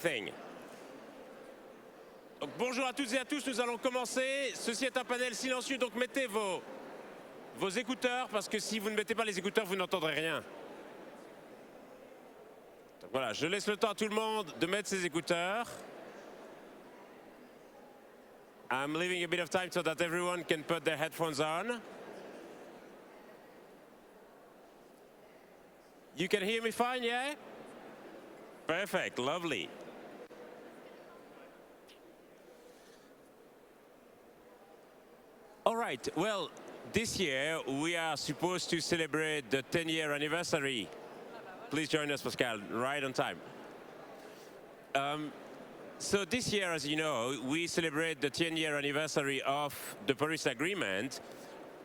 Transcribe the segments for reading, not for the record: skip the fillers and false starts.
Thing. Donc, bonjour à toutes et à tous, nous allons commencer. Ceci est un panel silencieux, donc mettez vos écouteurs, parce que si vous ne mettez pas les écouteurs, vous n'entendrez rien. Donc voilà, je laisse le temps à tout le monde de mettre ses écouteurs. I'm leaving a bit of time so that everyone can put their headphones on. You can hear me fine, yeah? Perfect, lovely. All right, well, this year we are supposed to celebrate the 10-year anniversary. Please join us, Pascal, right on time. So this year, as you know, we celebrate the 10-year anniversary of the Paris Agreement,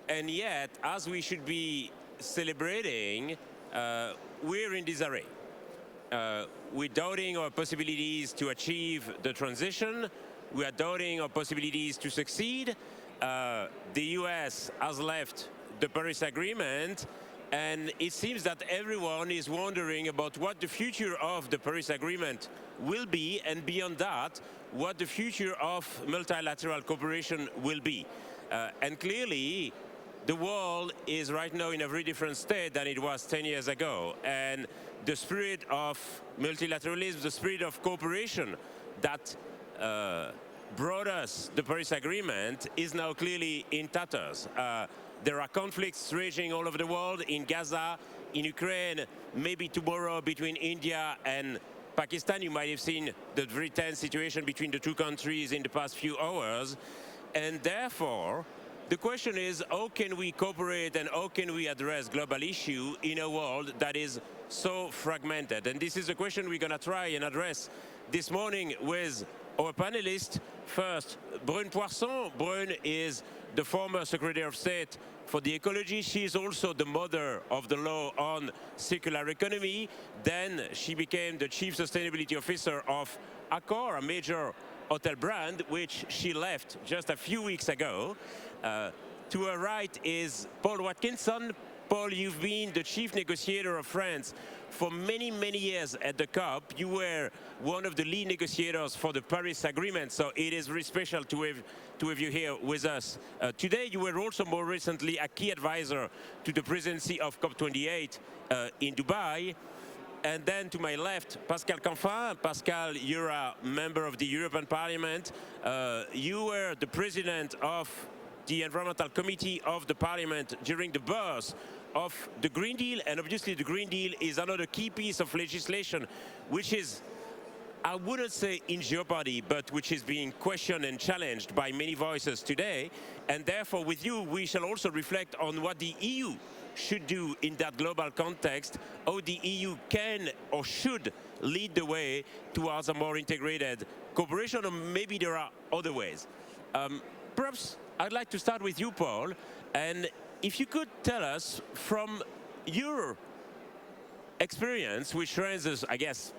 and yet, as we should be celebrating, we're in disarray. We're doubting our possibilities to achieve the transition. We are doubting our possibilities to succeed. The US has left the Paris Agreement, and it seems that everyone is wondering about what the future of the Paris Agreement will be, and beyond that, what the future of multilateral cooperation will be. And clearly, the world is right now in a very different state than it was 10 years ago. And the spirit of multilateralism, the spirit of cooperation that brought us the Paris Agreement is now clearly in tatters. There are conflicts raging all over the world, in Gaza, in Ukraine, maybe tomorrow between India and Pakistan. You might have seen the very tense situation between the two countries in the past few hours. And therefore, the question is, how can we cooperate and how can we address global issues in a world that is so fragmented? And this is a question we're going to try and address this morning with our panelists. First, Brune Poisson. Brune is the former Secretary of State for the Ecology. She is also the mother of the law on circular economy. Then she became the Chief Sustainability Officer of Accor, a major hotel brand, which she left just a few weeks ago. To her right is Paul Watkinson. Paul, you've been the chief negotiator of France for many, many years at the COP. You were one of the lead negotiators for the Paris Agreement, so it is very special to have you here with us. Today, you were also more recently a key advisor to the presidency of COP28 in Dubai. And then to my left, Pascal Canfin. Pascal, you're a member of the European Parliament. You were the president of the Environmental Committee of the Parliament during the birth of the Green Deal, and obviously the Green Deal is another key piece of legislation which is, I wouldn't say in jeopardy, but which is being questioned and challenged by many voices today. And therefore, with you, we shall also reflect on what the EU should do in that global context, how the EU can or should lead the way towards a more integrated cooperation, or maybe there are other ways. Perhaps I'd like to start with you, Paul, and if you could tell us from your experience, which runs, I guess,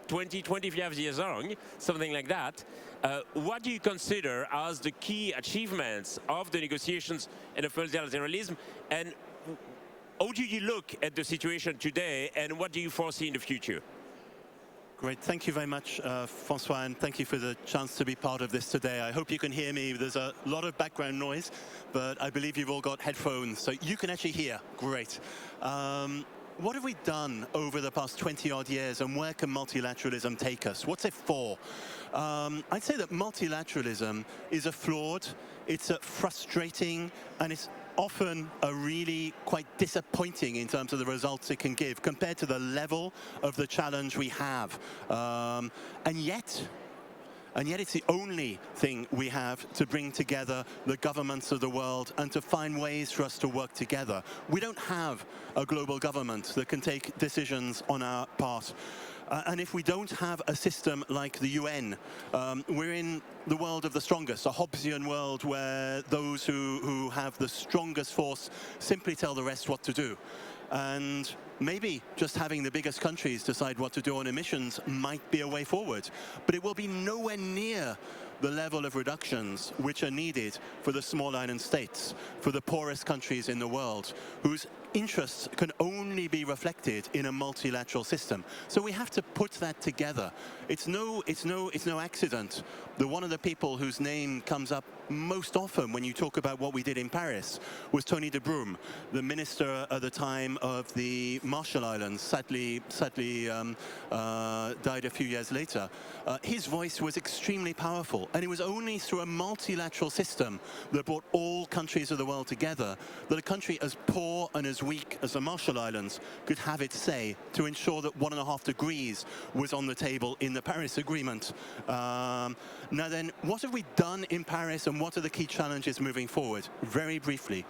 25 years long, something like that, what do you consider as the key achievements of the negotiations and of multilateralism, and how do you look at the situation today, and what do you foresee in the future? Great, thank you very much, Francois, and thank you for the chance to be part of this today. I hope you can hear me. There's a lot of background noise, but I believe you've all got headphones, so you can actually hear. Great. What have we done over the past 20-odd years, and where can multilateralism take us? What's it for? I'd say that multilateralism is a flawed, it's a frustrating, and it's often a really quite disappointing in terms of the results it can give compared to the level of the challenge we have. And yet it's the only thing we have to bring together the governments of the world and to find ways for us to work together. We don't have a global government that can take decisions on our part. And if we don't have a system like the UN, we're in the world of the strongest, a Hobbesian world where those who have the strongest force simply tell the rest what to do. And maybe just having the biggest countries decide what to do on emissions might be a way forward, but it will be nowhere near the level of reductions which are needed for the small island states, for the poorest countries in the world, whose interests can only be reflected in a multilateral system. So we have to put that together. It's no accident that one of the people whose name comes up most often when you talk about what we did in Paris was Tony de Broom, the minister at the time of the Marshall Islands, sadly died a few years later. His voice was extremely powerful, and it was only through a multilateral system that brought all countries of the world together that a country as poor and as weak as the Marshall Islands could have its say to ensure that 1.5 degrees was on the table in the Paris Agreement. Now then, what have we done in Paris and what are the key challenges moving forward? Very briefly.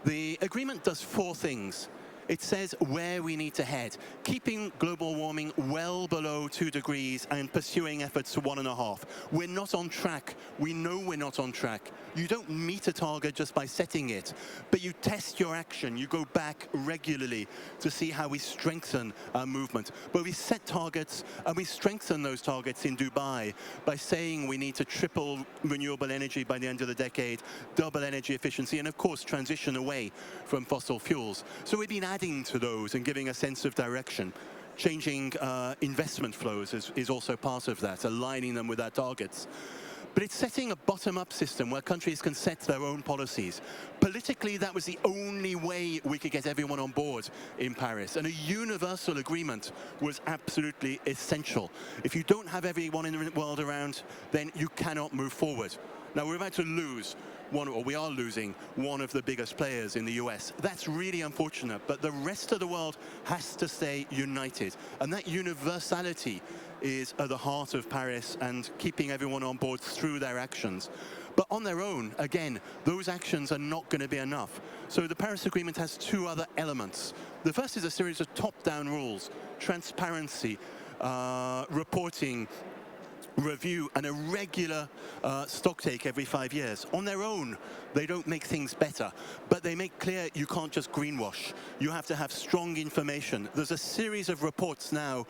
The agreement does 4 things. It says where we need to head, keeping global warming well below 2 degrees and pursuing efforts to 1.5. We're not on track. We know we're not on track. You don't meet a target just by setting it, but you test your action. You go back regularly to see how we strengthen our movement. But we set targets and we strengthen those targets in Dubai by saying we need to triple renewable energy by the end of the decade, double energy efficiency, and of course transition away from fossil fuels. So we've been adding to those and giving a sense of direction. Changing investment flows is also part of that, aligning them with our targets. But it's setting a bottom-up system where countries can set their own policies. Politically, that was the only way we could get everyone on board in Paris. And a universal agreement was absolutely essential. If you don't have everyone in the world around, then you cannot move forward. Now, we're about to lose we are losing one of the biggest players in the US. That's really unfortunate, but the rest of the world has to stay united. And that universality is at the heart of Paris and keeping everyone on board through their actions. But on their own, again, those actions are not going to be enough. So the Paris Agreement has 2 other elements. The first is a series of top-down rules, transparency, reporting, review, and a regular stocktake every 5 years. On their own, they don't make things better, but they make clear you can't just greenwash. You have to have strong information. There's a series of reports now,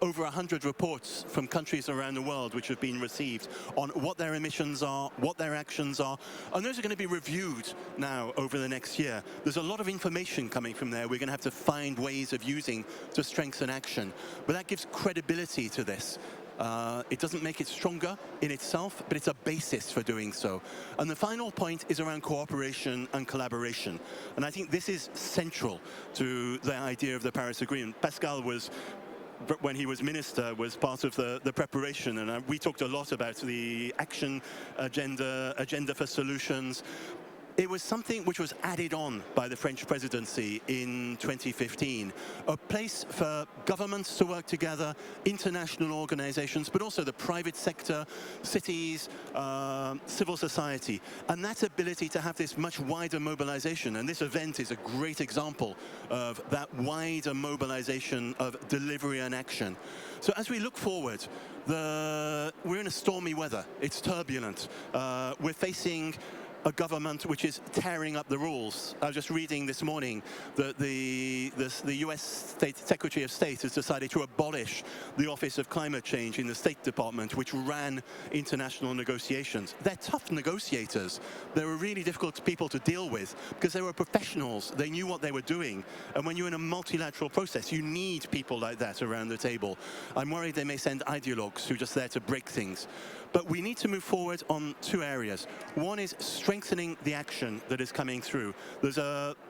over 100 reports from countries around the world which have been received on what their emissions are, what their actions are, and those are going to be reviewed now over the next year. There's a lot of information coming from there we're going to have to find ways of using to strengthen action, but that gives credibility to this. It doesn't make it stronger in itself, but it's a basis for doing so. And the final point is around cooperation and collaboration. And I think this is central to the idea of the Paris Agreement. Pascal was, when he was minister, was part of the preparation, and we talked a lot about the action agenda for solutions. It was something which was added on by the French presidency in 2015, a place for governments to work together, international organizations, but also the private sector, cities, civil society, and that ability to have this much wider mobilization. And this event is a great example of that wider mobilization of delivery and action. So as we look forward, we're in a stormy weather. It's turbulent. We're facing a government which is tearing up the rules. I was just reading this morning that the US Secretary of State has decided to abolish the Office of Climate Change in the State Department, which ran international negotiations. They're tough negotiators. They were really difficult people to deal with because they were professionals. They knew what they were doing. And when you're in a multilateral process, you need people like that around the table. I'm worried they may send ideologues who are just there to break things. But we need to move forward on 2 areas. One is strengthening the action that is coming through. There's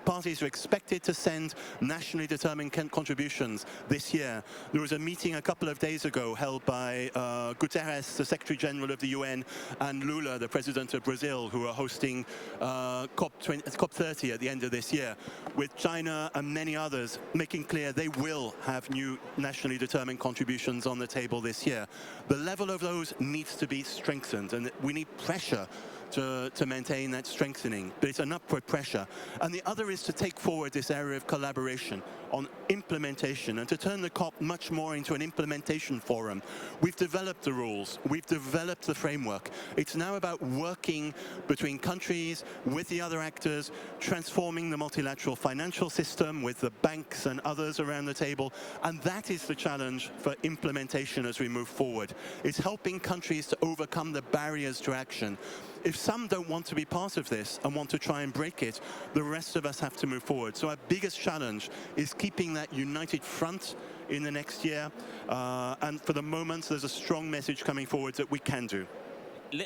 parties are expected to send nationally determined contributions this year. There was a meeting a couple of days ago held by Guterres, the Secretary General of the UN, and Lula, the President of Brazil, who are hosting COP30 at the end of this year, with China and many others making clear they will have new nationally determined contributions on the table this year. The level of those needs to be strengthened, and we need pressure to maintain that strengthening, but it's an upward pressure. And the other is to take forward this area of collaboration. on implementation and to turn the COP much more into an implementation forum. We've developed the rules, we've developed the framework. It's now about working between countries, with the other actors, transforming the multilateral financial system with the banks and others around the table, and that is the challenge for implementation as we move forward. It's helping countries to overcome the barriers to action. If some don't want to be part of this and want to try and break it, the rest of us have to move forward. So our biggest challenge is keeping that united front in the next year. And for the moment, there's a strong message coming forward that we can do.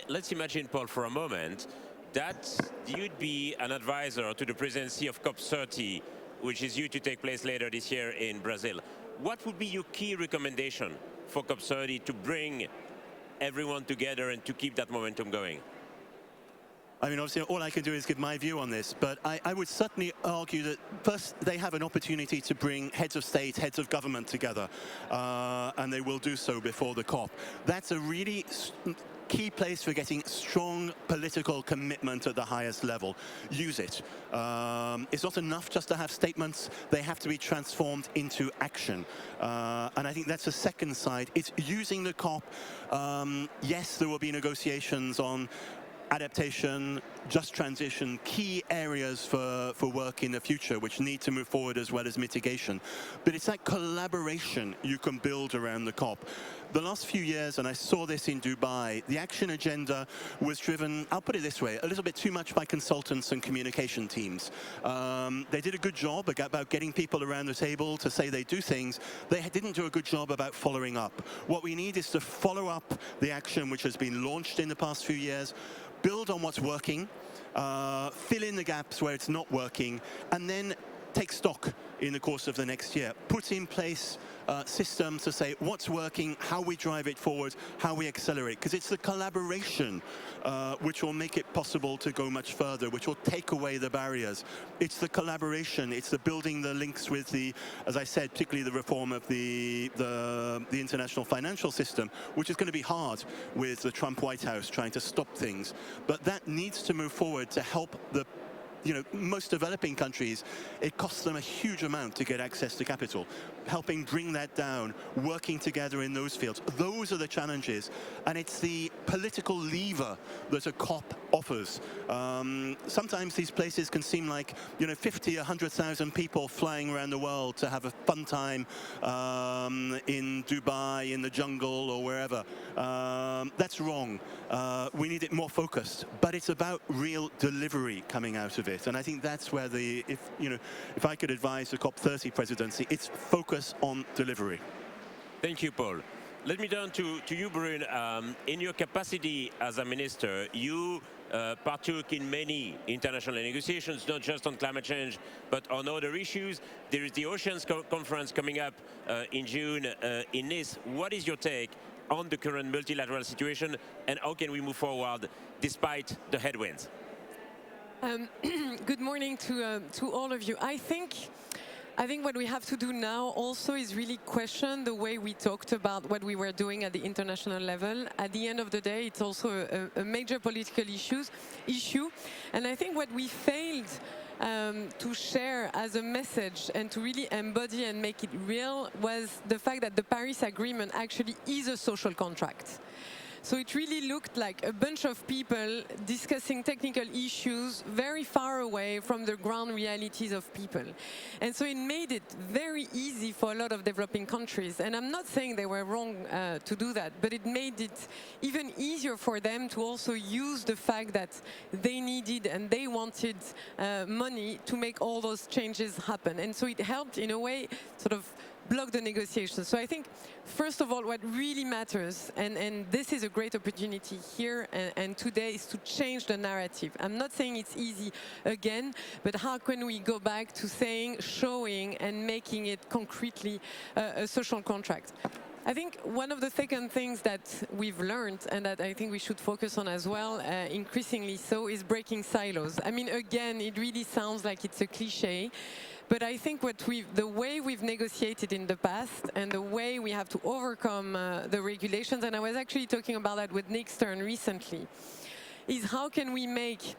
Let's imagine, Paul, for a moment, that you'd be an advisor to the presidency of COP30, which is due to take place later this year in Brazil. What would be your key recommendation for COP30 to bring everyone together and to keep that momentum going? I mean, obviously, all I can do is give my view on this, but I would certainly argue that first, they have an opportunity to bring heads of state, heads of government together, and they will do so before the COP. That's a really key place for getting strong political commitment at the highest level. Use it. It's not enough just to have statements. They have to be transformed into action. And I think that's the second side. It's using the COP. Yes, there will be negotiations on adaptation, just transition, key areas for work in the future which need to move forward as well as mitigation. But it's that collaboration you can build around the COP. The last few years, and I saw this in Dubai, the action agenda was driven, I'll put it this way, a little bit too much by consultants and communication teams. They did a good job about getting people around the table to say they do things. They didn't do a good job about following up. What we need is to follow up the action which has been launched in the past few years, build on what's working, fill in the gaps where it's not working, and then take stock in the course of the next year. Put in place systems to say what's working, how we drive it forward, how we accelerate. Because it's the collaboration which will make it possible to go much further, which will take away the barriers. It's the collaboration, it's the building the links with the, as I said, particularly the reform of the international financial system, which is going to be hard with the Trump White House trying to stop things. But that needs to move forward to help the most developing countries. It costs them a huge amount to get access to capital. Helping bring that down, working together in those fields. Those are the challenges. And it's the political lever that a COP offers. Sometimes these places can seem like, 50, 100,000 people flying around the world to have a fun time in Dubai, in the jungle, or wherever. That's wrong. We need it more focused. But it's about real delivery coming out of it. And I think that's where if I could advise the COP30 presidency, it's focus on delivery. Thank you, Paul. Let me turn to you, Brune. In your capacity as a minister, you partook in many international negotiations, not just on climate change, but on other issues. There is the Oceans Conference coming up in June in Nice. What is your take on the current multilateral situation, and how can we move forward despite the headwinds? Good morning to all of you. I think what we have to do now also is really question the way we talked about what we were doing at the international level. At the end of the day, it's also a major political issue. And I think what we failed to share as a message and to really embody and make it real was the fact that the Paris Agreement actually is a social contract. So it really looked like a bunch of people discussing technical issues very far away from the ground realities of people. And so it made it very easy for a lot of developing countries. And I'm not saying they were wrong to do that, but it made it even easier for them to also use the fact that they needed and they wanted money to make all those changes happen. And so it helped, in a way, sort of block the negotiations. So I think, first of all, what really matters, and this is a great opportunity here and today, is to change the narrative. I'm not saying it's easy again, but how can we go back to saying, showing, and making it concretely a social contract? I think one of the second things that we've learned, and that I think we should focus on as well, increasingly so, is breaking silos. I mean, again, it really sounds like it's a cliche, but I think the way we've negotiated in the past and the way we have to overcome the regulations, and I was actually talking about that with Nick Stern recently, is how can we make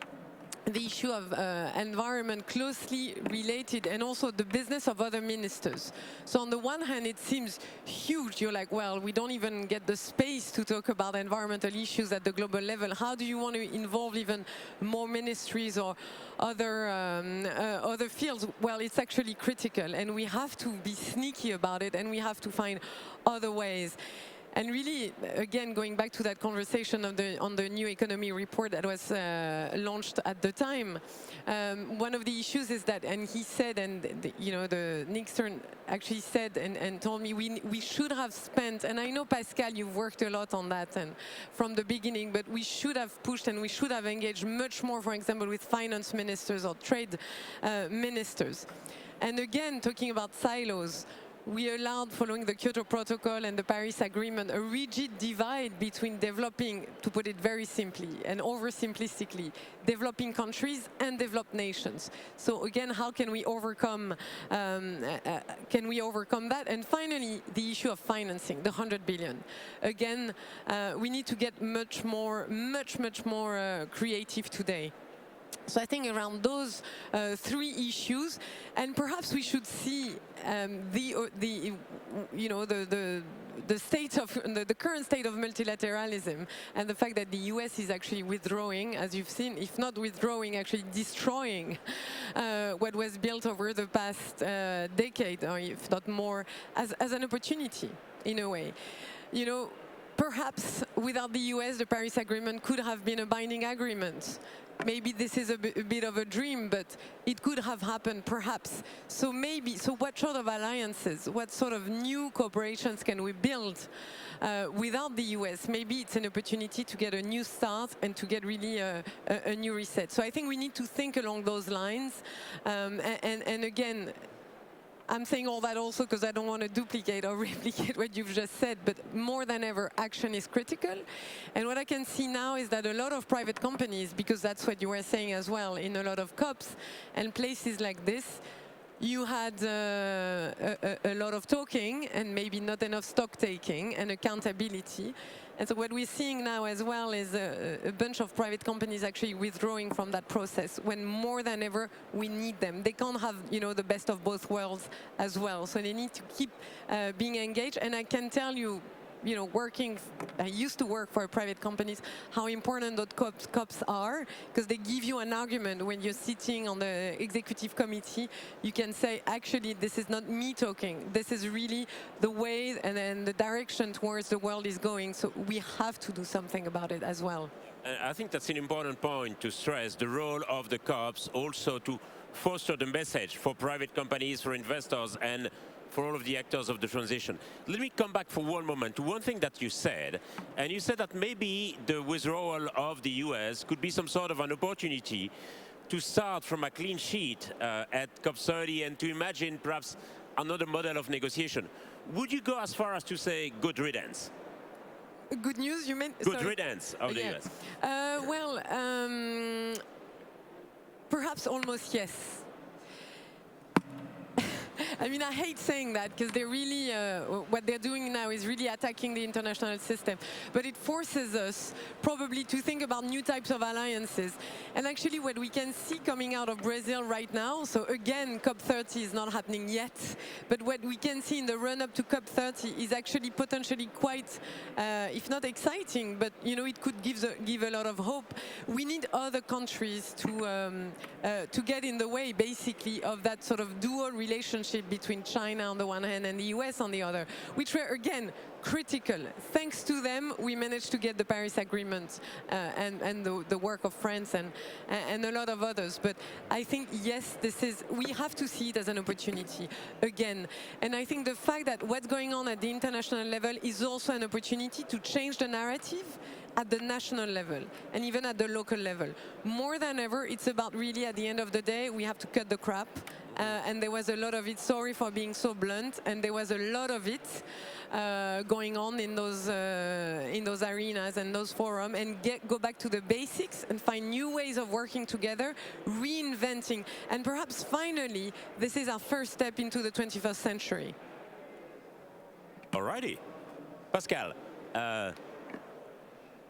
the issue of environment closely related, and also the business of other ministers. So on the one hand, it seems huge. You're like, well, we don't even get the space to talk about environmental issues at the global level. How do you want to involve even more ministries or other fields? Well, it's actually critical, and we have to be sneaky about it, and we have to find other ways. And really, again, going back to that conversation on the new economy report that was launched at the time, one of the issues is that, and he said, and the Nick Stern actually said and told me we should have spent, and I know, Pascal, you've worked a lot on that and from the beginning, but we should have pushed and we should have engaged much more, for example, with finance ministers or trade ministers. And again, talking about silos, we allowed, following the Kyoto Protocol and the Paris Agreement, a rigid divide between developing, to put it very simply and oversimplistically, developing countries and developed nations. So again, how can we overcome that? And finally, the issue of financing, the 100 billion. Again, we need to get much more creative today. So I think around those three issues, and perhaps we should see the current state of multilateralism, and the fact that the US is actually withdrawing, as you've seen, if not withdrawing, actually destroying what was built over the past decade, or if not more, as an opportunity in a way. Perhaps without the US, the Paris Agreement could have been a binding agreement. Maybe this is a bit of a dream, but it could have happened, perhaps. So what sort of alliances, what sort of new cooperations can we build without the US? Maybe it's an opportunity to get a new start and to get really a new reset. So I think we need to think along those lines. And again, I'm saying all that also because I don't want to duplicate or replicate what you've just said, but more than ever, action is critical. And what I can see now is that a lot of private companies, because that's what you were saying as well, in a lot of COPs and places like this, you had a lot of talking and maybe not enough stock taking and accountability. And so what we're seeing now as well is a bunch of private companies actually withdrawing from that process when more than ever we need them. They can't have the best of both worlds as well. So they need to keep being engaged. And I can tell you, I used to work for private companies, how important those COPs are, because they give you an argument when you're sitting on the executive committee. You can say, actually, this is not me talking. This is really the way and then the direction towards the world is going. So we have to do something about it as well. I think that's an important point to stress, the role of the COPs also to foster the message for private companies, for investors, and for all of the actors of the transition. Let me come back for one moment to one thing that you said. And you said that maybe the withdrawal of the US could be some sort of an opportunity to start from a clean sheet at COP30 and to imagine perhaps another model of negotiation. Would you go as far as to say good riddance? Good news, you meant? Good riddance of the US. Perhaps almost yes. I mean, I hate saying that because they're really, what they're doing now is really attacking the international system. But it forces us probably to think about new types of alliances. And actually what we can see coming out of Brazil right now, so again, COP30 is not happening yet, but what we can see in the run-up to COP30 is actually potentially quite, if not exciting, but it could give a lot of hope. We need other countries to get in the way, basically, of that sort of dual relationship between China on the one hand and the US on the other, which were, again, critical. Thanks to them, we managed to get the Paris Agreement and the work of France and a lot of others. But I think, yes, we have to see it as an opportunity, again. And I think the fact that what's going on at the international level is also an opportunity to change the narrative at the national level and even at the local level. More than ever, it's about really, at the end of the day, we have to cut the crap. And there was a lot of it, sorry for being so blunt, and there was a lot of it going on in those arenas and those forums, and go back to the basics and find new ways of working together, reinventing. And perhaps finally, this is our first step into the 21st century. Alrighty. Pascal,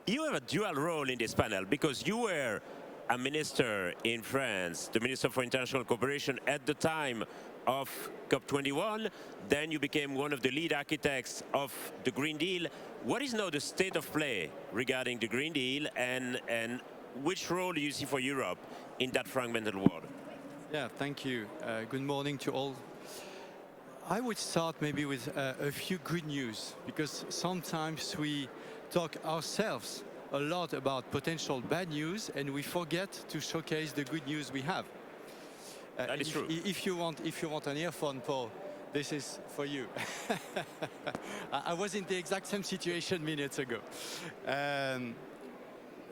you have a dual role in this panel because you were a minister in France, the Minister for International Cooperation at the time of COP21. Then you became one of the lead architects of the Green Deal. What is now the state of play regarding the Green Deal, and which role do you see for Europe in that fragmented world? Yeah, thank you. Good morning to all. I would start maybe with a few good news, because sometimes we talk ourselves a lot about potential bad news and we forget to showcase the good news we have. That is true. If you want an earphone, Paul, this is for you. I was in the exact same situation minutes ago.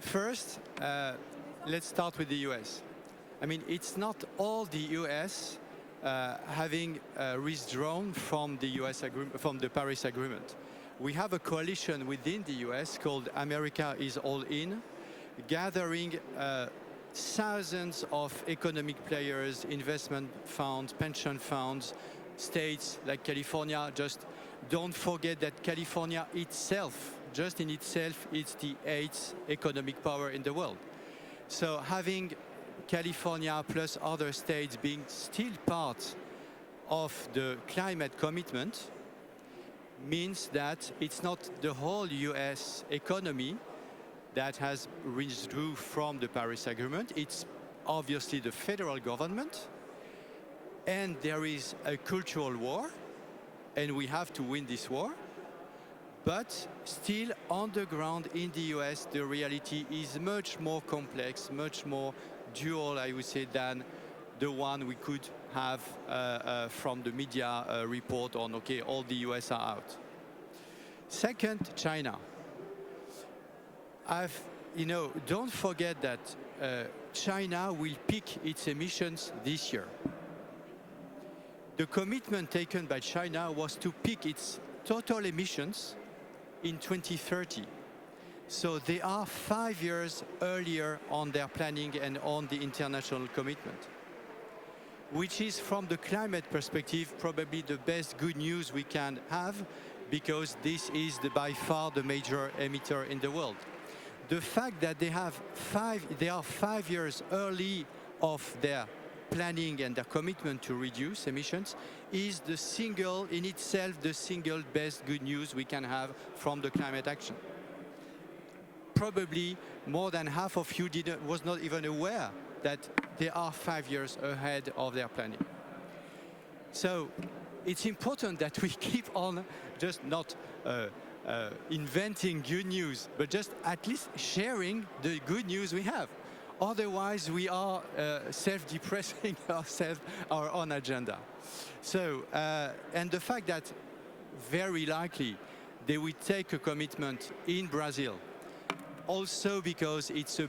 First, let's start with the US. I mean, it's not all the US having withdrawn from the from the Paris Agreement. We have a coalition within the US called America is All In, gathering thousands of economic players, investment funds, pension funds, states like California. Just don't forget that California itself, just in itself, it's the 8th economic power in the world. So having California plus other states being still part of the climate commitment means that it's not the whole US economy that has withdrew from the Paris Agreement. It's obviously the federal government, and there is a cultural war, and we have to win this war. But still on the ground in the US, the reality is much more complex, much more dual, I would say, than the one we could have from the media report on, okay, all the US are out. Second, China. Don't forget that China will peak its emissions this year. The commitment taken by China was to peak its total emissions in 2030. So they are 5 years earlier on their planning and on the international commitment, which is, from the climate perspective, probably the best good news we can have, because this is by far the major emitter in the world. The fact that they are 5 years early of their planning and their commitment to reduce emissions is the single best good news we can have from the climate action. Probably more than half of you was not even aware that they are 5 years ahead of their planning. So it's important that we keep on just not inventing good news, but just at least sharing the good news we have. Otherwise, we are self-depressing ourselves, our own agenda. So, and the fact that very likely they will take a commitment in Brazil, also because it's a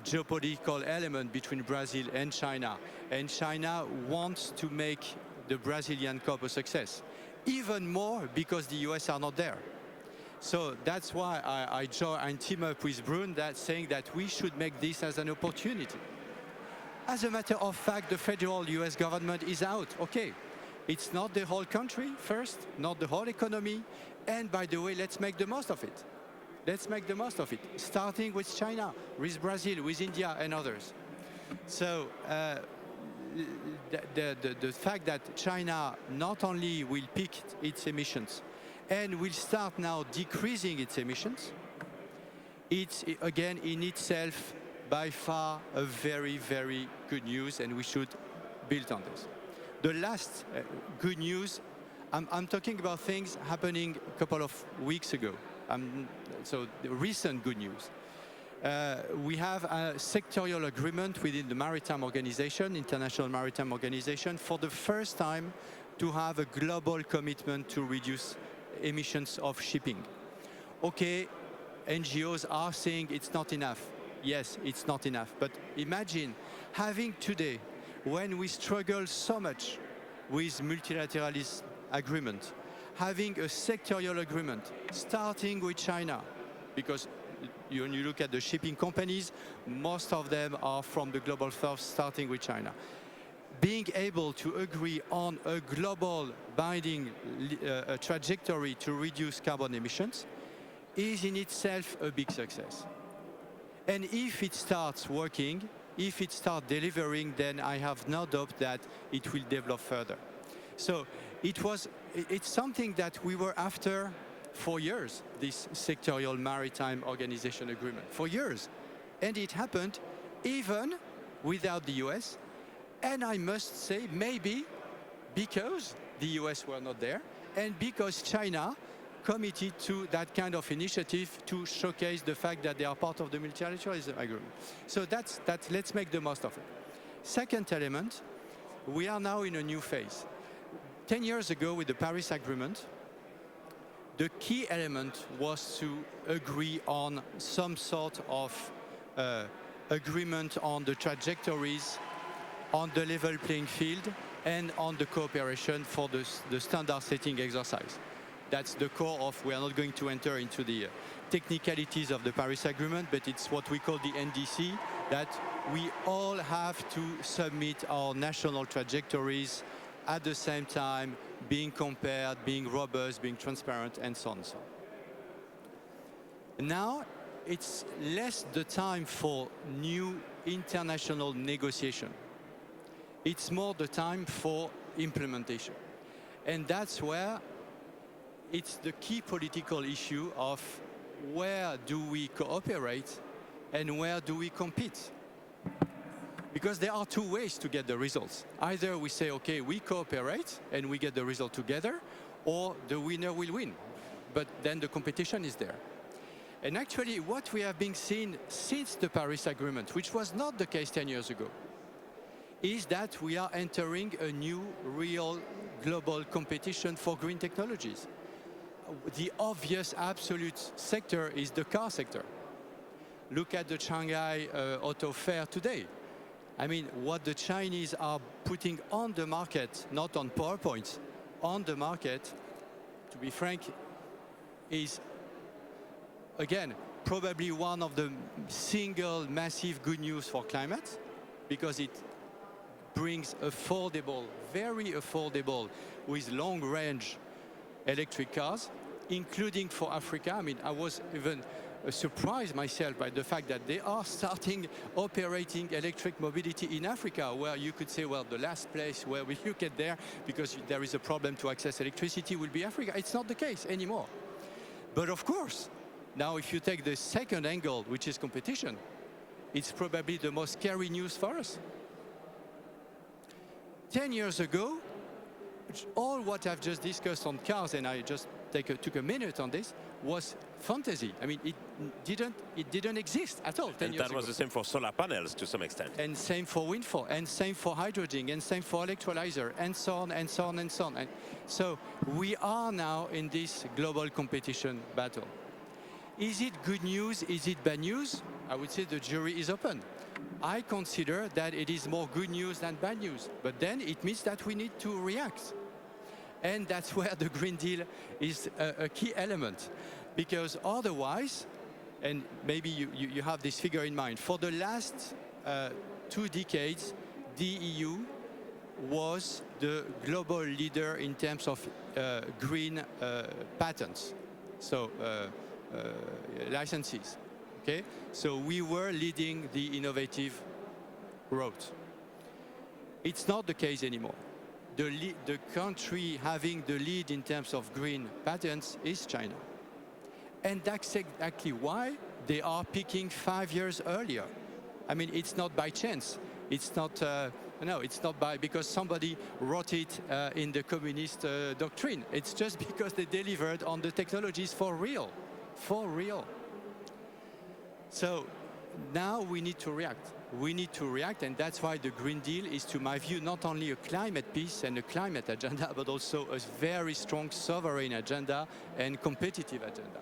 geopolitical element between Brazil and China China wants to make the Brazilian COP a success, even more because the US are not there. So that's why I team up with Brun, saying that we should make this as an opportunity. As a matter of fact, the federal US government is out. Okay, it's not the whole country first, not the whole economy, and by the way, let's make the most of it. Let's make the most of it, starting with China, with Brazil, with India and others. So the fact that China not only will peak its emissions and will start now decreasing its emissions, it's again in itself by far a very, very good news, and we should build on this. The last good news, I'm talking about things happening a couple of weeks ago. So the recent good news. We have a sectorial agreement within the Maritime Organization, International Maritime Organization, for the first time to have a global commitment to reduce emissions of shipping. Okay, NGOs are saying it's not enough. Yes, it's not enough. But imagine having today, when we struggle so much with multilateralism agreement, having a sectorial agreement, starting with China, because when you look at the shipping companies, most of them are from the global south, starting with China. Being able to agree on a global binding trajectory to reduce carbon emissions is in itself a big success. And if it starts working, if it starts delivering, then I have no doubt that it will develop further. So it's something that we were after for years, this sectorial maritime organization agreement, for years. And it happened even without the US. And I must say, maybe because the US were not there and because China committed to that kind of initiative to showcase the fact that they are part of the multilateralism agreement. So let's make the most of it. Second element, we are now in a new phase. 10 years ago with the Paris Agreement, the key element was to agree on some sort of agreement on the trajectories, on the level playing field, and on the cooperation for the standard setting exercise. That's the core of, we are not going to enter into the technicalities of the Paris Agreement, but it's what we call the NDC, that we all have to submit our national trajectories at the same time, being compared, being robust, being transparent, and so on and so on. Now, it's less the time for new international negotiation. It's more the time for implementation. And that's where it's the key political issue of where do we cooperate and where do we compete? Because there are two ways to get the results. Either we say, okay, we cooperate and we get the result together, or the winner will win. But then the competition is there. And actually, what we have been seeing since the Paris Agreement, which was not the case 10 years ago, is that we are entering a new, real, global competition for green technologies. The obvious, absolute sector is the car sector. Look at the Shanghai Auto Fair today. I mean, what the Chinese are putting on the market, not on PowerPoint, on the market, to be frank, is, again, probably one of the single massive good news for climate, because it brings affordable, very affordable, with long-range electric cars, including for Africa. I mean, I was even surprised myself by the fact that they are starting operating electric mobility in Africa, where you could say, well, the last place where we look at there, because there is a problem to access electricity, will be Africa. It's not the case anymore. But of course, now if you take the second angle, which is competition, it's probably the most scary news for us. 10 years ago, all what I've just discussed on cars, and I just took a minute on this, was fantasy. I mean, it didn't exist at all 10 years ago. And that was the same for solar panels to some extent. And same for wind farm, and same for hydrogen, and same for electrolyzer, and so on, and so on, and so on. And so we are now in this global competition battle. Is it good news? Is it bad news? I would say the jury is open. I consider that it is more good news than bad news. But then it means that we need to react. And that's where the Green Deal is a key element. Because otherwise, and maybe you have this figure in mind, for the last 2 decades, the EU was the global leader in terms of green patents, so licenses. Okay? So we were leading the innovative road. It's not the case anymore. The country having the lead in terms of green patents is China. And that's exactly why they are picking 5 years earlier. I mean, it's not by chance. It's not, no, it's not because somebody wrote it in the communist doctrine. It's just because they delivered on the technologies for real. For real. So now we need to react. We need to react, and that's why the Green Deal is, to my view, not only a climate piece and a climate agenda, but also a very strong sovereign agenda and competitive agenda.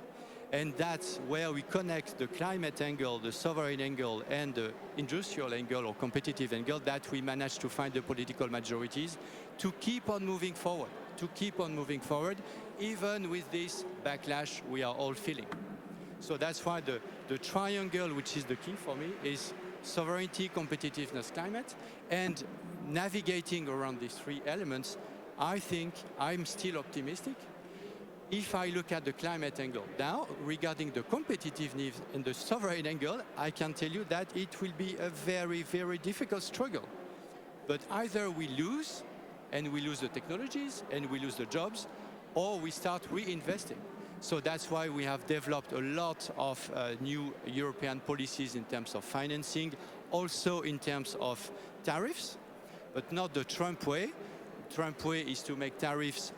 And that's where we connect the climate angle, the sovereign angle, and the industrial angle or competitive angle, that we manage to find the political majorities to keep on moving forward, even with this backlash we are all feeling. So that's why the triangle, which is the key for me, is sovereignty, competitiveness, climate, and navigating around these 3 elements. I think I'm still optimistic. If I look at the climate angle now, regarding the competitiveness and the sovereign angle, I can tell you that it will be a very, very difficult struggle. But either we lose, and we lose the technologies, and we lose the jobs, or we start reinvesting. So that's why we have developed a lot of new European policies in terms of financing, also in terms of tariffs, but not the Trump way. Trump way is to make tariffs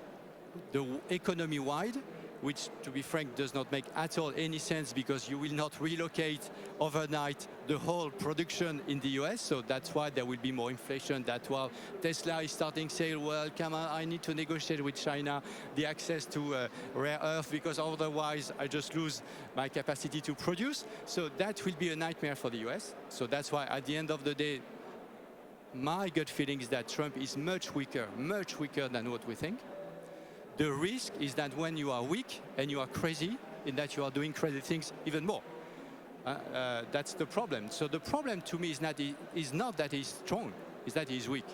the economy-wide, which, to be frank, does not make at all any sense because you will not relocate overnight the whole production in the US. So that's why there will be more inflation. That's why Tesla is starting saying, well, come on, I need to negotiate with China the access to rare earth because otherwise I just lose my capacity to produce. So that will be a nightmare for the US. So that's why at the end of the day, my gut feeling is that Trump is much weaker than what we think. The risk is that when you are weak and you are crazy, in that you are doing crazy things even more. That's the problem. So the problem to me is not that he's strong, is that he's weak.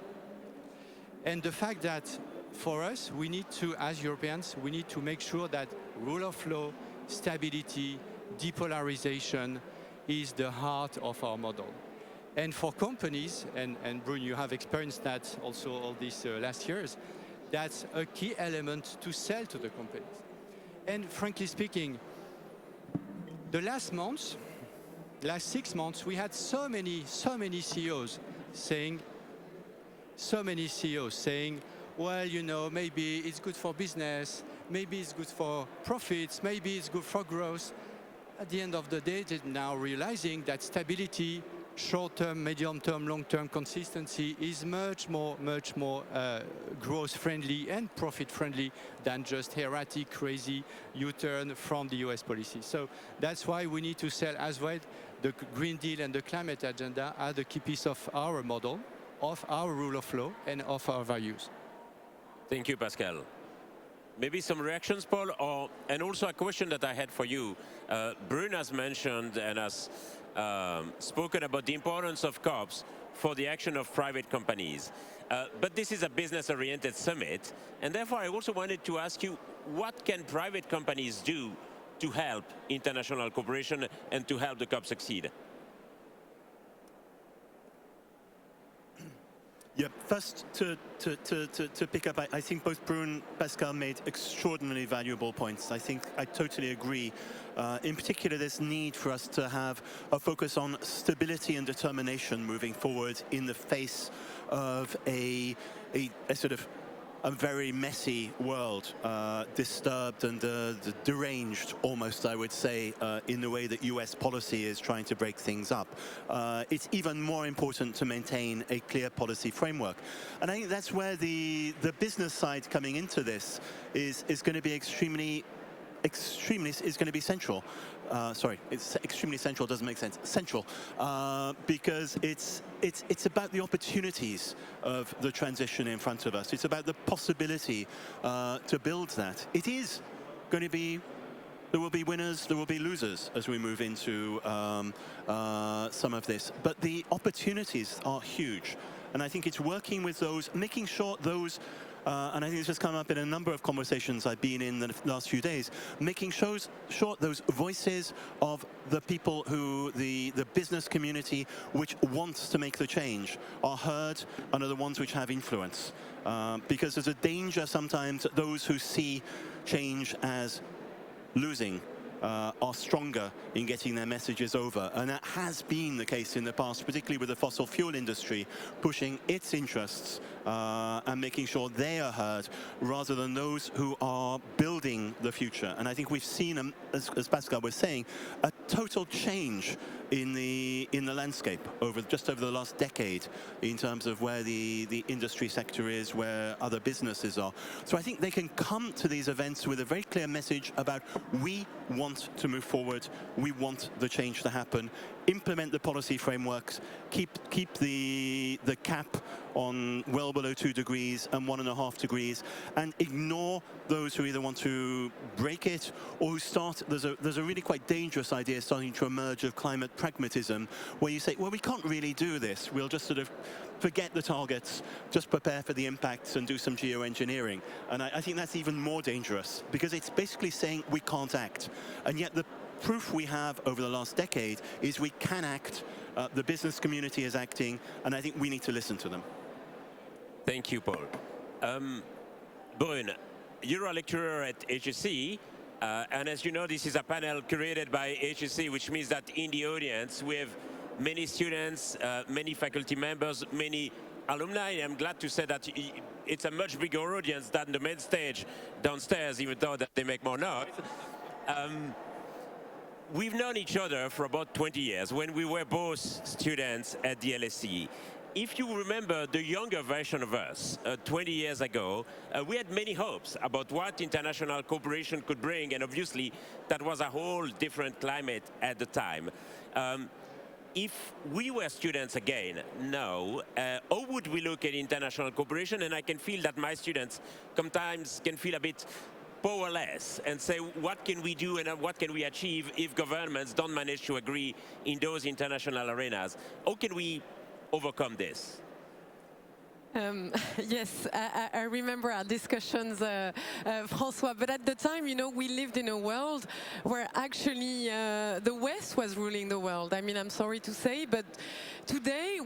And the fact that for us, we need to, as Europeans, we need to make sure that rule of law, stability, depolarization is the heart of our model. And for companies, and Brune, you have experienced that also all these last years, that's a key element to sell to the companies. And frankly speaking, the last 6 months, we had so many CEOs saying, well, you know, maybe it's good for business, maybe it's good for profits, maybe it's good for growth. At the end of the day, they're now realizing that stability, short-term, medium-term, long-term consistency is much more growth-friendly and profit-friendly than just erratic, crazy U-turn from the US policy. So that's why we need to sell as well the Green Deal and the climate agenda are the key piece of our model, of our rule of law, and of our values. Thank you, Pascal. Maybe some reactions, Paul, and also a question that I had for you. Brune has mentioned and has spoken about the importance of COPs for the action of private companies. But this is a business-oriented summit, and therefore I also wanted to ask you, what can private companies do to help international cooperation and to help the COP succeed? Yeah, first to pick up, I think both Brune and Pascal made extraordinarily valuable points. I think I totally agree. In particular, this need for us to have a focus on stability and determination moving forward in the face of a sort of a very messy world, disturbed and deranged, almost, I would say, in the way that US policy is trying to break things up. It's even more important to maintain a clear policy framework. And I think that's where the business side coming into this is going to be extremely central. Sorry, it's extremely central, doesn't make sense. Central, because it's about the opportunities of the transition in front of us. It's about the possibility to build that. It is going to be, there will be winners, there will be losers as we move into some of this. But the opportunities are huge. And I think it's working with those, making sure those and I think it's just come up in a number of conversations I've been in the last few days, making sure those voices of the people who, the business community which wants to make the change are heard and are the ones which have influence. Because there's a danger sometimes that those who see change as losing are stronger in getting their messages over. And that has been the case in the past, particularly with the fossil fuel industry, pushing its interests and making sure they are heard, rather than those who are building the future. And I think we've seen, as Pascal was saying, a total change in the landscape just over the last decade in terms of where the industry sector is, where other businesses are. So I think they can come to these events with a very clear message about we want to move forward, we want the change to happen, implement the policy frameworks, keep the cap on well below 2 degrees and 1.5 degrees, and ignore those who either want to break it or who start. There's a really quite dangerous idea starting to emerge of climate pragmatism, where you say, well, we can't really do this. We'll just sort of forget the targets, just prepare for the impacts and do some geoengineering. And I think that's even more dangerous, because it's basically saying we can't act. And yet the proof we have over the last decade is we can act, the business community is acting, and I think we need to listen to them. Thank you, Paul. Brune, you're a lecturer at HEC, and as you know, this is a panel created by HEC, which means that in the audience we have many students, many faculty members, many alumni. I'm glad to say that it's a much bigger audience than the main stage downstairs, even though that they make more noise. We've known each other for about 20 years when we were both students at the LSE. If you remember the younger version of us 20 years ago, we had many hopes about what international cooperation could bring, and obviously that was a whole different climate at the time. If we were students again now, how would we look at international cooperation? And I can feel that my students sometimes can feel a bit powerless and say, what can we do and what can we achieve if governments don't manage to agree in those international arenas? How can we overcome this? Yes, I remember our discussions, François, but at the time, you know, we lived in a world where actually the West was ruling the world. I mean, I'm sorry to say, but today,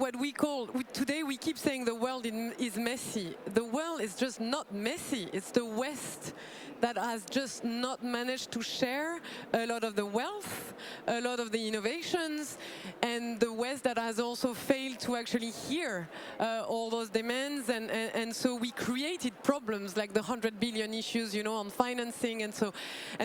today we keep saying the world is messy. The world is just not messy. It's the West that has just not managed to share a lot of the wealth, a lot of the innovations, and the West that has also failed to actually hear all those demands, and so we created problems like the 100 billion issues, you know, on financing, and so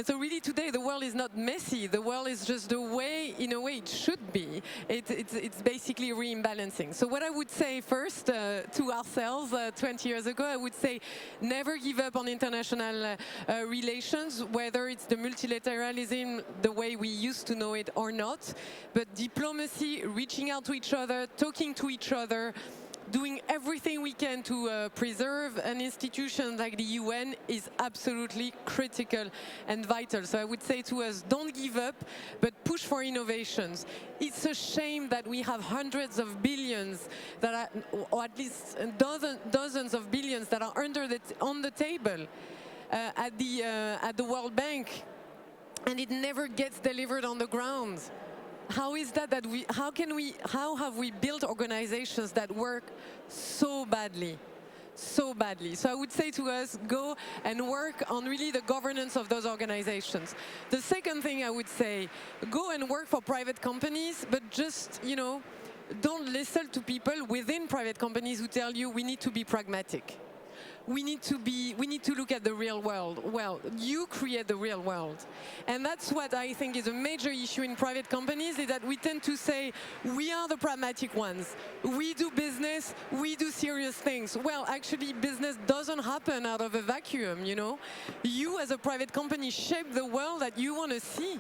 really today the world is not messy. The world is just the way, in a way, it should be. It's basically reimbalancing. So what I would say first to ourselves 20 years ago, I would say never give up on international relations, whether it's the multilateralism the way we used to know it or not, but diplomacy, reaching out to each other, talking to each other, doing everything we can to preserve an institution like the UN is absolutely critical and vital. So I would say to us, don't give up, but push for innovations. It's a shame that we have hundreds of billions that are, or at least dozens of billions that are on the table at the World Bank, and it never gets delivered on the ground. How is that how have we built organizations that work so badly? So badly. So I would say to us, go and work on really the governance of those organizations. The second thing I would say, go and work for private companies, but just, you know, don't listen to people within private companies who tell you we need to be pragmatic. We need to look at the real world. Well, you create the real world. And that's what I think is a major issue in private companies, is that we tend to say, we are the pragmatic ones. We do business, we do serious things. Well, actually, business doesn't happen out of a vacuum, you know. You, as a private company, shape the world that you want to see.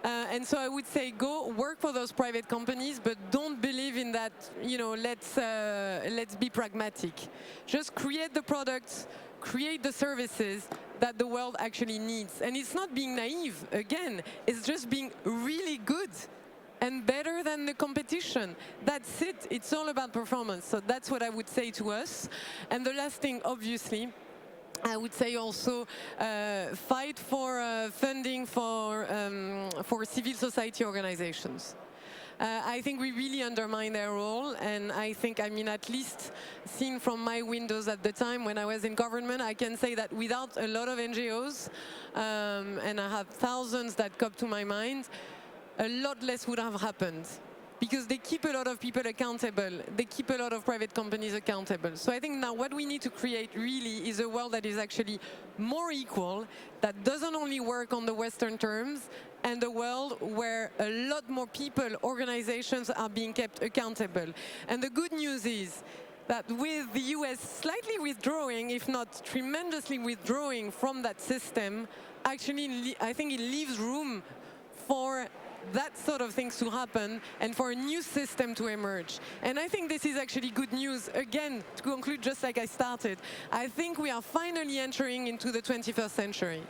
And so I would say go work for those private companies, but don't believe in that, you know, let's be pragmatic. Just create the products, create the services that the world actually needs. And it's not being naive, again, it's just being really good and better than the competition. That's it, it's all about performance. So that's what I would say to us. And the last thing, obviously, I would say also fight for funding for civil society organizations. I think we really undermine their role, and I think, I mean, at least seen from my windows at the time when I was in government, I can say that without a lot of NGOs, and I have thousands that come to my mind, a lot less would have happened. Because they keep a lot of people accountable. They keep a lot of private companies accountable. So I think now what we need to create really is a world that is actually more equal, that doesn't only work on the Western terms, and a world where a lot more people, organizations are being kept accountable. And the good news is that with the US slightly withdrawing, if not tremendously withdrawing from that system, actually I think it leaves room for that sort of things to happen and for a new system to emerge. And I think this is actually good news. Again, to conclude, just like I started, I think we are finally entering into the 21st century.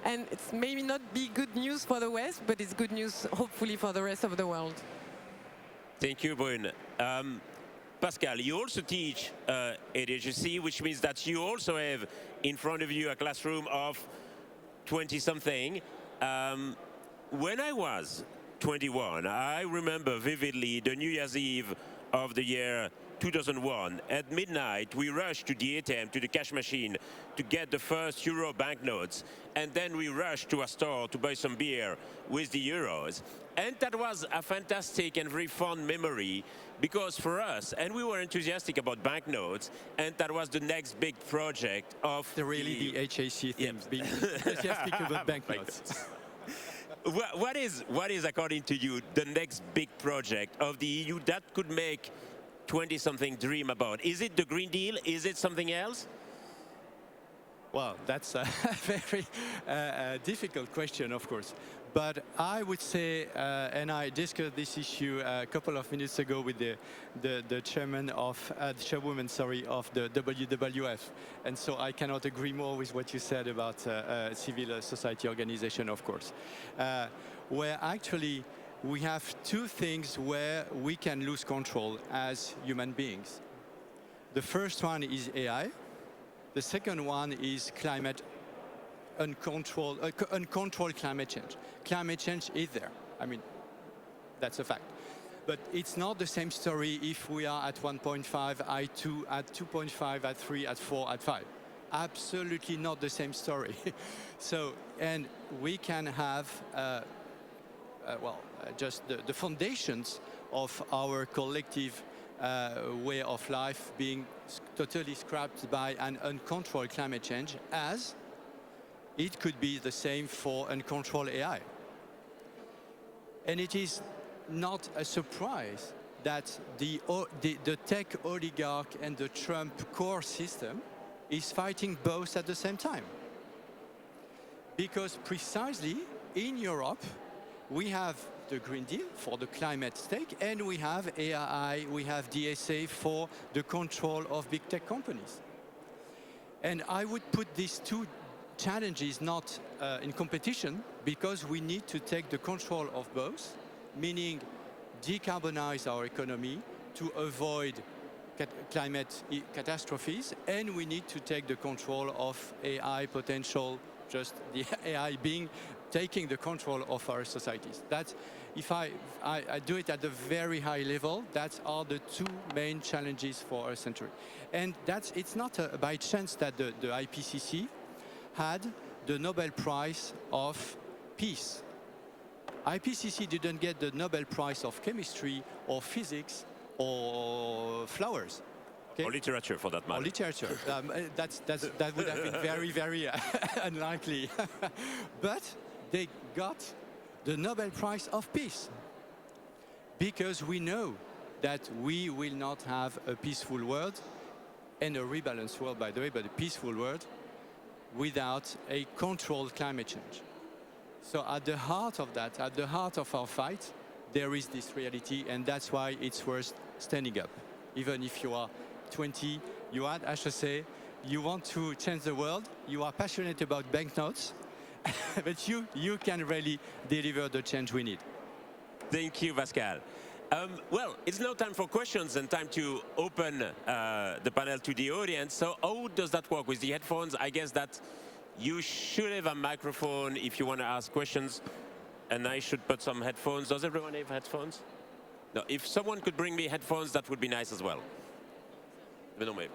And it's maybe not be good news for the West, but it's good news, hopefully, for the rest of the world. Thank you, Brune. Pascal, you also teach at HEC, which means that you also have in front of you a classroom of 20-something. When I was 21, I remember vividly the New Year's Eve of the year 2001. At midnight, we rushed to the ATM, to the cash machine, to get the first euro banknotes. And then we rushed to a store to buy some beer with the euros. And that was a fantastic and very fun memory, because for us, and we were enthusiastic about banknotes, and that was the next big project of the HAC thing, being enthusiastic about banknotes. What is, according to you, the next big project of the EU that could make 20-something dream about? Is it the Green Deal? Is it something else? Well, that's a very difficult question, of course. But I would say, and I discussed this issue a couple of minutes ago with the chairwoman of the WWF, and so I cannot agree more with what you said about civil society organization, of course, where actually we have two things where we can lose control as human beings. The first one is AI. The second one is uncontrolled climate change. Climate change is there. I mean, that's a fact. But it's not the same story if we are at 1.5, at 2, at 2.5, at 3, at 4, at 5. Absolutely not the same story. So, and we can have, just the foundations of our collective way of life being totally scrapped by an uncontrolled climate change, as it could be the same for uncontrolled AI. And it is not a surprise that the tech oligarch and the Trump core system is fighting both at the same time. Because precisely in Europe, we have the Green Deal for the climate stake, and we have AI, we have DSA for the control of big tech companies. And I would put these two challenges not in competition, because we need to take the control of both, meaning decarbonize our economy to avoid climate catastrophes, and we need to take the control of AI potential, just the AI taking the control of our societies. That's, if I do it at a very high level, that are the two main challenges for our century. And it's not by chance that the IPCC had the Nobel Prize of Peace. IPCC didn't get the Nobel Prize of Chemistry or Physics or flowers. Okay? Or literature, for that matter. Or literature. That would have been very, very unlikely. But they got the Nobel Prize of Peace, because we know that we will not have a peaceful world, and a rebalanced world, by the way, but a peaceful world, without a controlled climate change. So at the heart of that, at the heart of our fight, there is this reality, and that's why it's worth standing up. Even if you are 20, you are at HEC, you want to change the world, you are passionate about banknotes, but you can really deliver the change we need. Thank you, Pascal. Well, it's now time for questions and time to open the panel to the audience. So how does that work with the headphones? I guess that you should have a microphone if you want to ask questions, and I should put some headphones. Does everyone have headphones? No, if someone could bring me headphones, that would be nice as well. But no, maybe.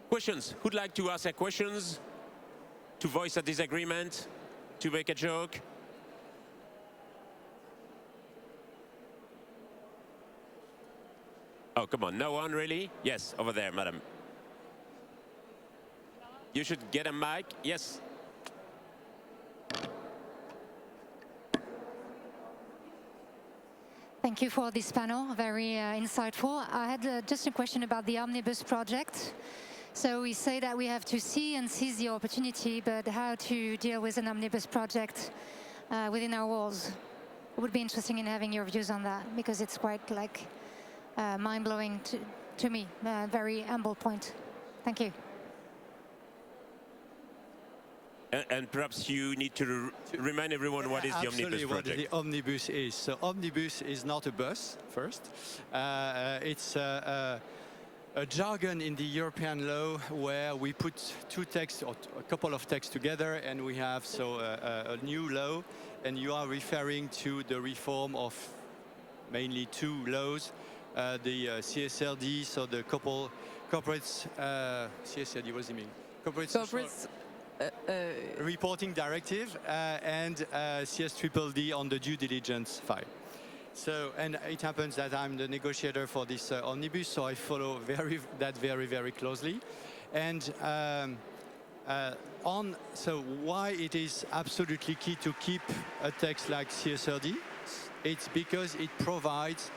Questions? Who'd like to ask questions? To voice a disagreement? To make a joke? Oh, come on, no one really? Yes, over there, madam. You should get a mic. Yes. Thank you for this panel, very insightful. I had just a question about the Omnibus project. So we say that we have to see and seize the opportunity, but how to deal with an omnibus project within our walls? It would be interesting in having your views on that, because it's quite like mind-blowing to me. Very humble point. Thank you. And perhaps you need to remind everyone what is the Omnibus project. What the Omnibus is. So Omnibus is not a bus, first. It's a jargon in the European law where we put two texts or a couple of texts together, and we have a new law, and you are referring to the reform of mainly two laws, the CSRD, so the corporates, CSRD, what does it mean? Corporates. Reporting directive and CS-DDD on the due diligence file. So, and it happens that I'm the negotiator for this omnibus, so I follow that very closely. And so why it is absolutely key to keep a text like CSRD? It's because it provides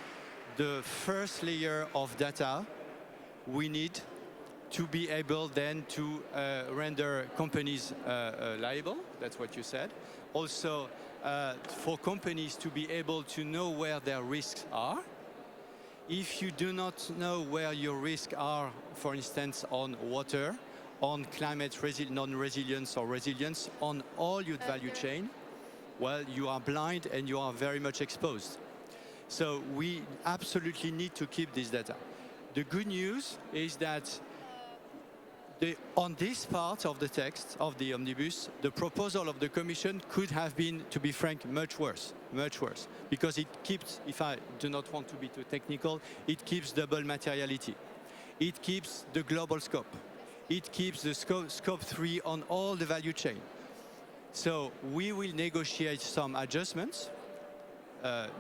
the first layer of data we need to be able then to render companies liable. That's what you said. Also, for companies to be able to know where their risks are. If you do not know where your risks are, for instance, on water, on climate non-resilience or resilience, on all your value chain, well, you are blind and you are very much exposed. So we absolutely need to keep this data. The good news is that on this part of the text of the omnibus, the proposal of the Commission could have been, to be frank, much worse, because it keeps, if I do not want to be too technical, it keeps double materiality. It keeps the global scope. It keeps the scope 3 on all the value chain. So we will negotiate some adjustments.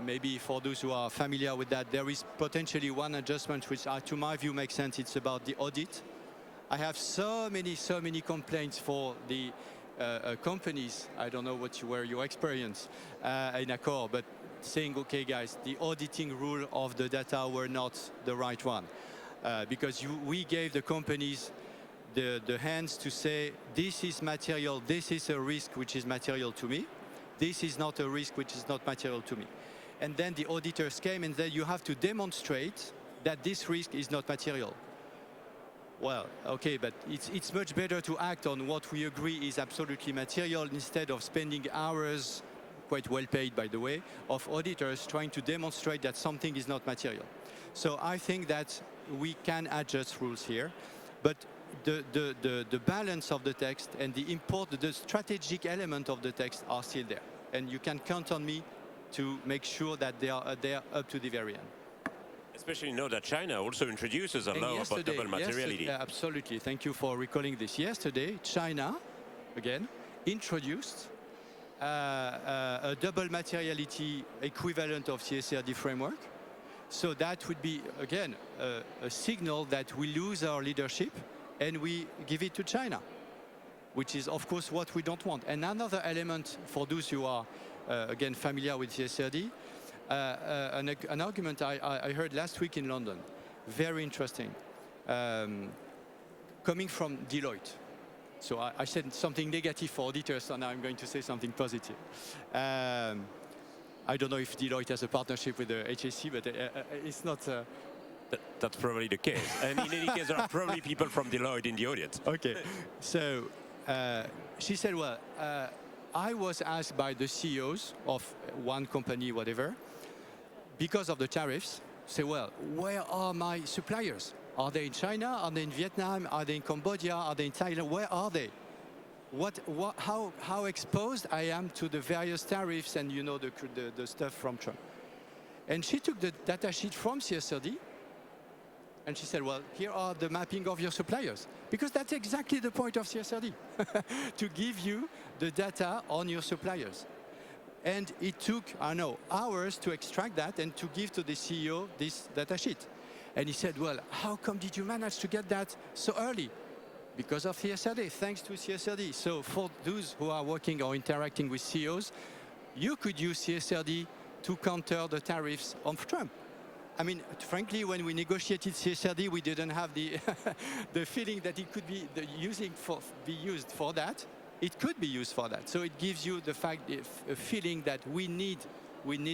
Maybe for those who are familiar with that, there is potentially one adjustment which, to my view, makes sense. It's about the audit. I have so many complaints for the companies. I don't know where your experience in Accor, but saying, okay, guys, the auditing rule of the data were not the right one, because we gave the companies the hands to say, this is material, this is a risk which is material to me, this is not a risk which is not material to me. And then the auditors came and said, you have to demonstrate that this risk is not material. Well, okay, but it's much better to act on what we agree is absolutely material instead of spending hours, quite well paid by the way, of auditors trying to demonstrate that something is not material. So I think that we can adjust rules here, but the balance of the text and the strategic element of the text are still there. And you can count on me to make sure that they are there up to the very end. Especially know that China also introduces a law about double materiality. Absolutely. Thank you for recalling this. Yesterday, China, again, introduced a double materiality equivalent of CSRD framework. So that would be, again, a signal that we lose our leadership and we give it to China, which is, of course, what we don't want. And another element for those who are, again, familiar with CSRD, an argument I heard last week in London, very interesting, coming from Deloitte. So I said something negative for auditors, so now I'm going to say something positive. I don't know if Deloitte has a partnership with the HSC, but it's not... That's probably the case. And in any case, there are probably people from Deloitte in the audience. Okay, so she said, well, I was asked by the CEOs of one company, whatever, because of the tariffs, say, well, where are my suppliers? Are they in China? Are they in Vietnam? Are they in Cambodia? Are they in Thailand? Where are they? How exposed I am to the various tariffs and, you know, the stuff from Trump. And she took the data sheet from CSRD and she said, well, here are the mapping of your suppliers. Because that's exactly the point of CSRD, to give you the data on your suppliers. And it took, I know, hours to extract that and to give to the CEO this data sheet. And he said, well, how come did you manage to get that so early? Because of CSRD, thanks to CSRD. So for those who are working or interacting with CEOs, you could use CSRD to counter the tariffs of Trump. I mean, frankly, when we negotiated CSRD, we didn't have the the feeling that it could be be used for that. It could be used for that. So it gives you the a feeling that we need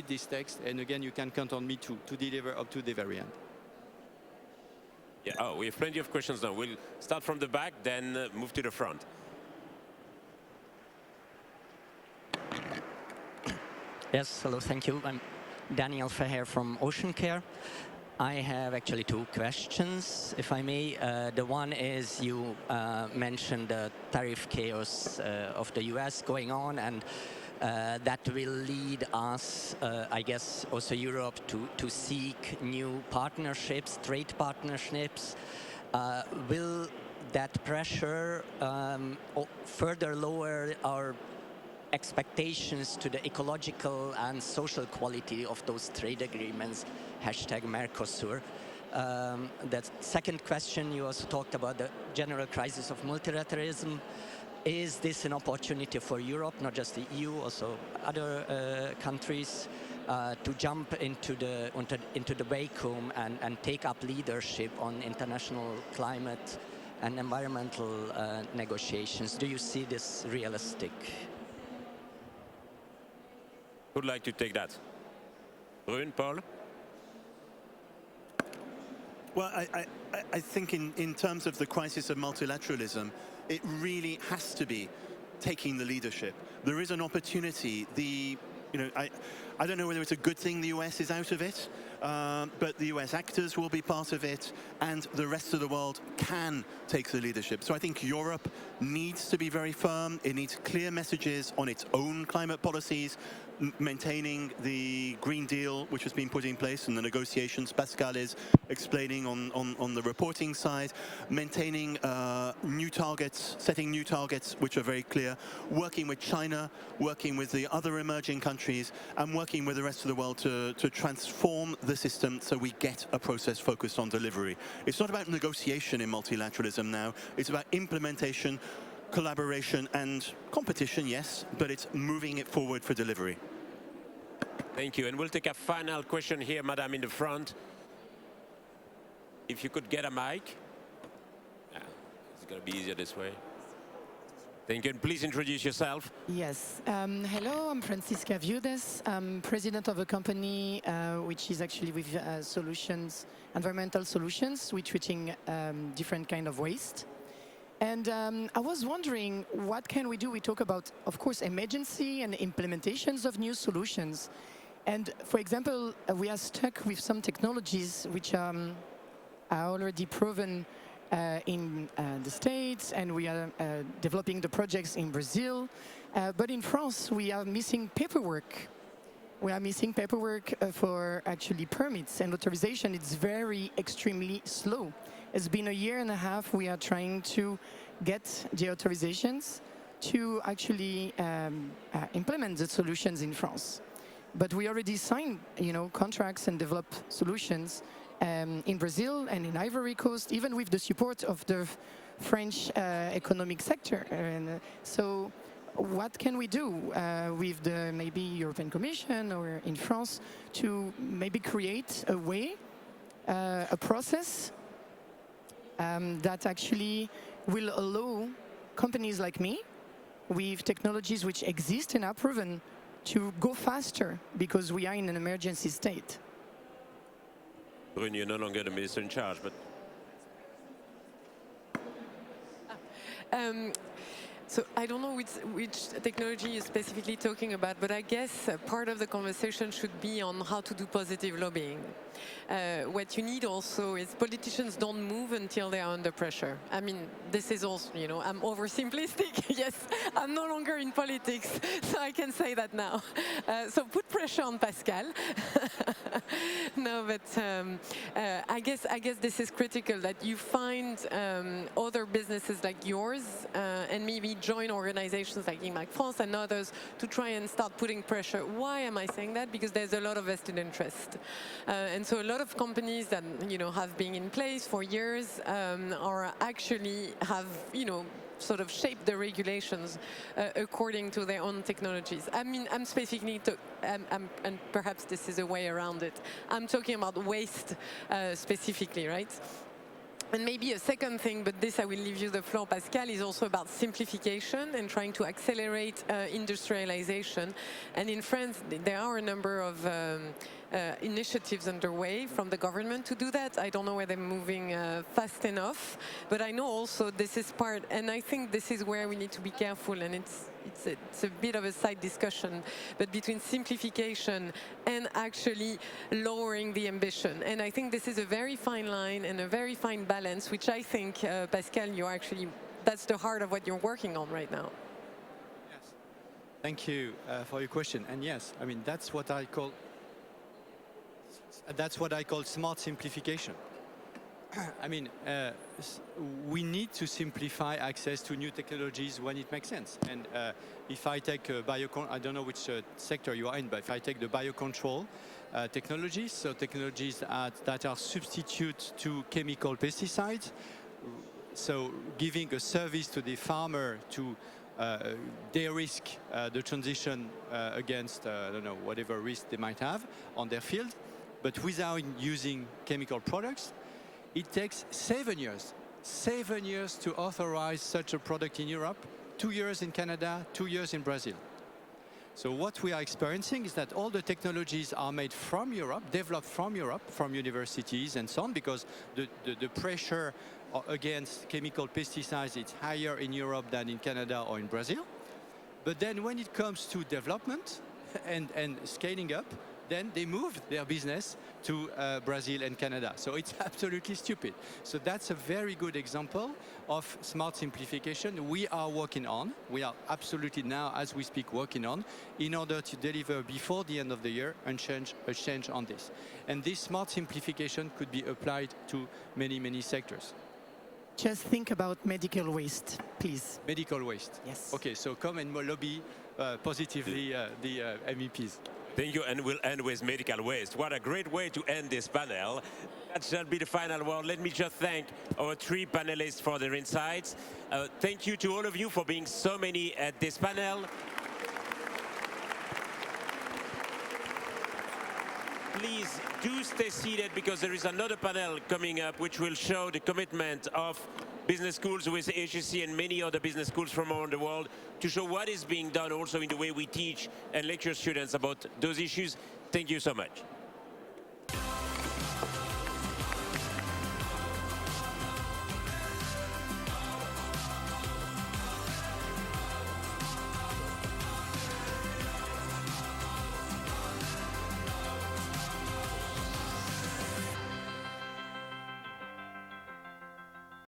this text. And again, you can count on me to deliver up to the very end. Yeah. Oh, we have plenty of questions now. We'll start from the back, then move to the front. Yes, hello, thank you. I'm Daniel Feher from Ocean Care. I have actually two questions, if I may. The one is you mentioned the tariff chaos of the US going on, and that will lead us, I guess, also Europe to seek new partnerships, trade partnerships. Will that pressure further lower our expectations to the ecological and social quality of those trade agreements, hashtag Mercosur? The second question, you also talked about the general crisis of multilateralism. Is this an opportunity for Europe, not just the EU, also other countries, to jump into the vacuum and take up leadership on international climate and environmental negotiations? Do you see this realistic? Who'd like to take that? Brune, Paul? Well, I think in terms of the crisis of multilateralism, it really has to be taking the leadership. There is an opportunity. I don't know whether it's a good thing the US is out of it, but the US actors will be part of it, and the rest of the world can take the leadership. So I think Europe needs to be very firm. It needs clear messages on its own climate policies, maintaining the Green Deal, which has been put in place in the negotiations. Pascal is explaining on the reporting side, maintaining new targets, setting new targets which are very clear, working with China, working with the other emerging countries, and working with the rest of the world to transform the system so we get a process focused on delivery. It's not about negotiation in multilateralism now, it's about implementation, collaboration and competition, yes, but it's moving it forward for delivery. Thank you. And we'll take a final question here, Madam, in the front. If you could get a mic. It's going to be easier this way. Thank you. And please introduce yourself. Yes. Hello, I'm Francisca Viudes. I'm president of a company which is actually with solutions, environmental solutions. We're treating different kind of waste. And I was wondering, what can we do? We talk about, of course, emergency and implementations of new solutions. And for example, we are stuck with some technologies which are already proven in the States, and we are developing the projects in Brazil. But in France, we are missing paperwork. We are missing paperwork for actually permits and authorization. It's very extremely slow. It's been a year and a half. We are trying to get the authorizations to actually implement the solutions in France. But we already signed, contracts and developed solutions in Brazil and in Ivory Coast, even with the support of the French economic sector. And so what can we do with the maybe European Commission or in France to maybe create a way, a process that actually will allow companies like me with technologies which exist and are proven to go faster because we are in an emergency state? Brune, you're no longer the minister in charge, but... So I don't know which technology you're specifically talking about, but I guess part of the conversation should be on how to do positive lobbying. What you need also is politicians don't move until they are under pressure. I mean, this is also, I'm oversimplistic. Yes, I'm no longer in politics, so I can say that now. So put pressure on Pascal. No, but I guess this is critical, that you find other businesses like yours and maybe join organizations like IMAC France and others to try and start putting pressure. Why am I saying that? Because there's a lot of vested interest. And so a lot of companies that have been in place for years are actually have sort of shape the regulations according to their own technologies. I mean, I'm specifically, and perhaps this is a way around it, I'm talking about waste specifically, right? And maybe a second thing, but this I will leave you the floor, Pascal, is also about simplification and trying to accelerate industrialization. And in France, there are a number of initiatives underway from the government to do that. I don't know whether they're moving fast enough, but I know also this is part, and I think this is where we need to be careful, and it's a bit of a side discussion, but between simplification and actually lowering the ambition. And I think this is a very fine line and a very fine balance, which I think, Pascal, that's the heart of what you're working on right now. Yes. Thank you for your question. And yes, I mean, that's what I call smart simplification. I mean, we need to simplify access to new technologies when it makes sense. And if I take I don't know which sector you are in, but if I take the biocontrol technologies, so technologies that are substitute to chemical pesticides, so giving a service to the farmer to de-risk the transition against, I don't know, whatever risk they might have on their field, but without using chemical products. It takes 7 years. 7 years to authorize such a product in Europe, 2 years in Canada, 2 years in Brazil. So what we are experiencing is that all the technologies are made from Europe, developed from Europe, from universities and so on, because the pressure against chemical pesticides is higher in Europe than in Canada or in Brazil. But then when it comes to development and scaling up, then they moved their business to Brazil and Canada. So it's absolutely stupid. So that's a very good example of smart simplification we are working on. We are absolutely now, as we speak, working on in order to deliver before the end of the year a change on this. And this smart simplification could be applied to many, many sectors. Just think about medical waste, please. Medical waste. Yes. Okay, so come and lobby positively the MEPs. Thank you, and we'll end with medical waste. What a great way to end this panel. That shall be the final word. Let me just thank our 3 panelists for their insights. Thank you to all of you for being so many at this panel. Please do stay seated, because there is another panel coming up which will show the commitment of business schools with HEC and many other business schools from around the world to show what is being done also in the way we teach and lecture students about those issues. Thank you so much.